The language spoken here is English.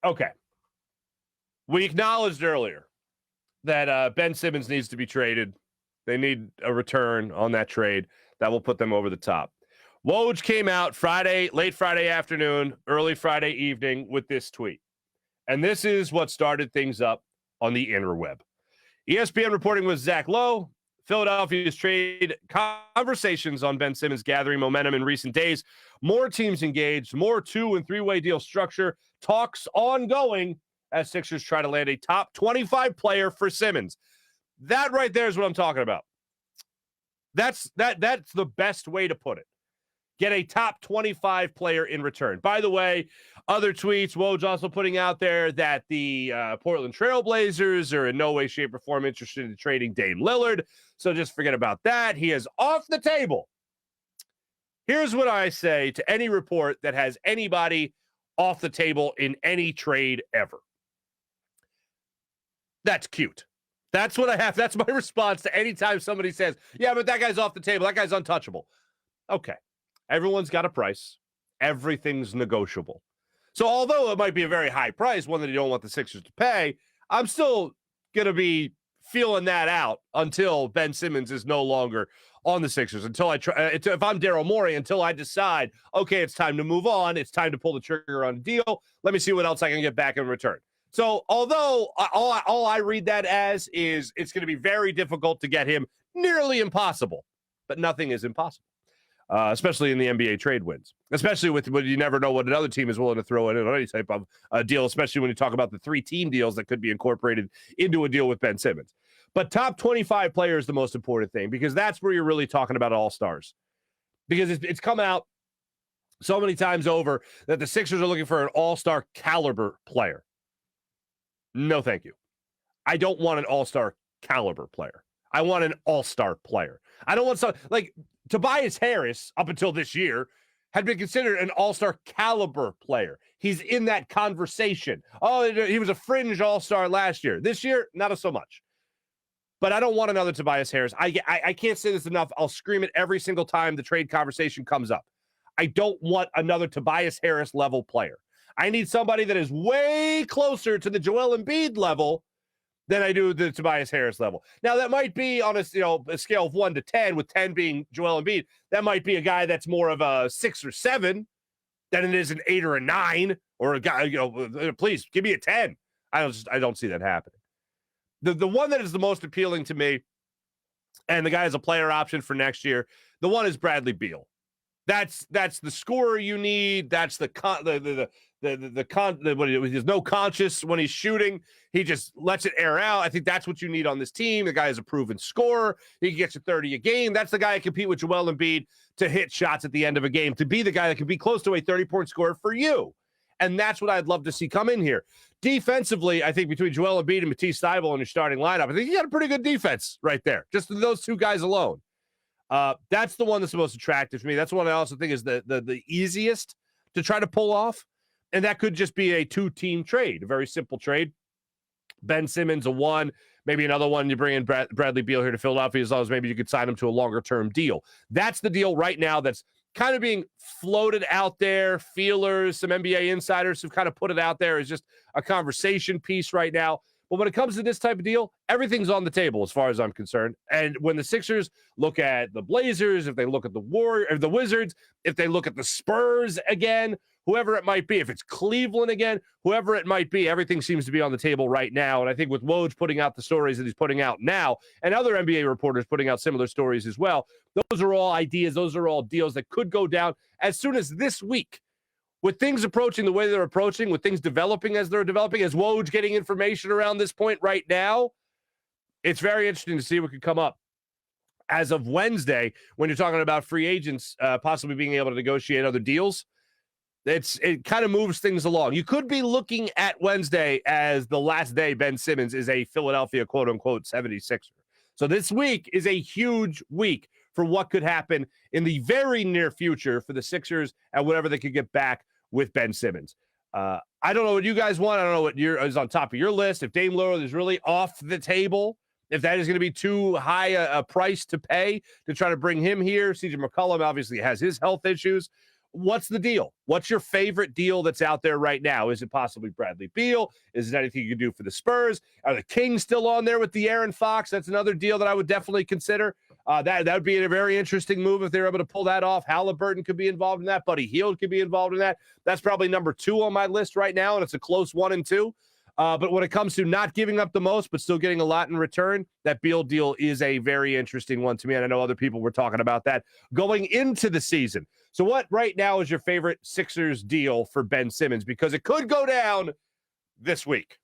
Okay. We acknowledged earlier that Ben Simmons needs to be traded. They need a return on that trade that will put them over the top. Woj came out late Friday afternoon, early Friday evening with this tweet. And this is what started things up on the interweb. ESPN reporting with Zach Lowe. Philadelphia's trade conversations on Ben Simmons gathering momentum in recent days. More teams engaged, more 2- and 3-way deal structure. Talks ongoing as Sixers try to land a top 25 player for Simmons. That right there is what I'm talking about. That's the best way to put it. Get a top 25 player in return. By the way, other tweets, Woj also putting out there that the Portland Trail Blazers are in no way, shape, or form interested in trading Dame Lillard. So just forget about that. He is off the table. Here's what I say to any report that has anybody off the table in any trade ever. That's cute. That's what I have. That's my response to any time somebody says, yeah, but that guy's off the table. That guy's untouchable. Okay. Everyone's got a price. Everything's negotiable. So although it might be a very high price, one that you don't want the Sixers to pay, I'm still going to be feeling that out until Ben Simmons is no longer on the Sixers, until I try. If I'm Daryl Morey, until I decide, okay, it's time to move on. It's time to pull the trigger on a deal. Let me see what else I can get back in return. So although all I read that as is it's going to be very difficult to get him, nearly impossible, but nothing is impossible. Especially in the NBA trade wins, especially when you never know what another team is willing to throw in on any type of deal, especially when you talk about the 3-team deals that could be incorporated into a deal with Ben Simmons. But top 25 player is the most important thing, because that's where you're really talking about all-stars. Because it's come out so many times over that the Sixers are looking for an all-star caliber player. No, thank you. I don't want an all-star caliber player. I want an all-star player. I don't want some like Tobias Harris up until this year had been considered an all-star caliber player. He's in that conversation. Oh, he was a fringe all-star last year. This year, not so much. But I don't want another Tobias Harris. I can't say this enough. I'll scream it every single time the trade conversation comes up. I don't want another Tobias Harris level player. I need somebody that is way closer to the Joel Embiid level than I do the Tobias Harris level. Now, that might be on a scale of 1 to 10, with 10 being Joel Embiid. That might be a guy that's more of a 6 or 7 than it is an 8 or a 9, or a guy, please give me a 10. I don't see that happening. The one that is the most appealing to me, and the guy is a player option for next year, the one is Bradley Beal. That's the scorer you need. That's there's no conscious when he's shooting. He just lets it air out. I think that's what you need on this team. The guy is a proven scorer. He can get you 30 a game. That's the guy that compete with Joel Embiid to hit shots at the end of a game, to be the guy that can be close to a 30-point scorer for you. And that's what I'd love to see come in here. Defensively, I think between Joel Embiid and Matisse Thybulle in your starting lineup, I think you got a pretty good defense right there, just those two guys alone. That's the one that's the most attractive to me. That's the one I also think is the easiest to try to pull off. And that could just be a 2-team trade, a very simple trade. Ben Simmons, a 1, maybe another one. You bring in Bradley Beal here to Philadelphia, as long as maybe you could sign him to a longer-term deal. That's the deal right now that's kind of being floated out there. Feelers, some NBA insiders have kind of put it out there as just a conversation piece right now. But when it comes to this type of deal, everything's on the table as far as I'm concerned. And when the Sixers look at the Blazers, if they look at the Wizards, if they look at the Spurs again, whoever it might be, if it's Cleveland again, whoever it might be, everything seems to be on the table right now. And I think with Woj putting out the stories that he's putting out now, and other NBA reporters putting out similar stories as well, those are all ideas. Those are all deals that could go down as soon as this week. With things approaching the way they're approaching, with things developing as they're developing, as Woj getting information around this point right now, it's very interesting to see what could come up. As of Wednesday, when you're talking about free agents possibly being able to negotiate other deals, it kind of moves things along. You could be looking at Wednesday as the last day Ben Simmons is a Philadelphia quote-unquote 76er. So this week is a huge week for what could happen in the very near future for the Sixers and whatever they could get back with Ben Simmons. I don't know what you guys want. I don't know what is on top of your list. If Dame Lillard is really off the table, if that is going to be too high a price to pay to try to bring him here. CJ McCollum obviously has his health issues. what's the deal? What's your favorite deal that's out there right now? Is it possibly Bradley Beal? Is it anything you can do for the Spurs? Are the Kings still on there with De'Aaron Fox? That's another deal that I would definitely consider. That would be a very interesting move if they're able to pull that off. Halliburton could be involved in that. Buddy Hield could be involved in that. That's probably number 2 on my list right now, and it's a close 1 and 2. But when it comes to not giving up the most but still getting a lot in return, that Beal deal is a very interesting one to me, and I know other people were talking about that going into the season. So what right now is your favorite Sixers deal for Ben Simmons? Because it could go down this week.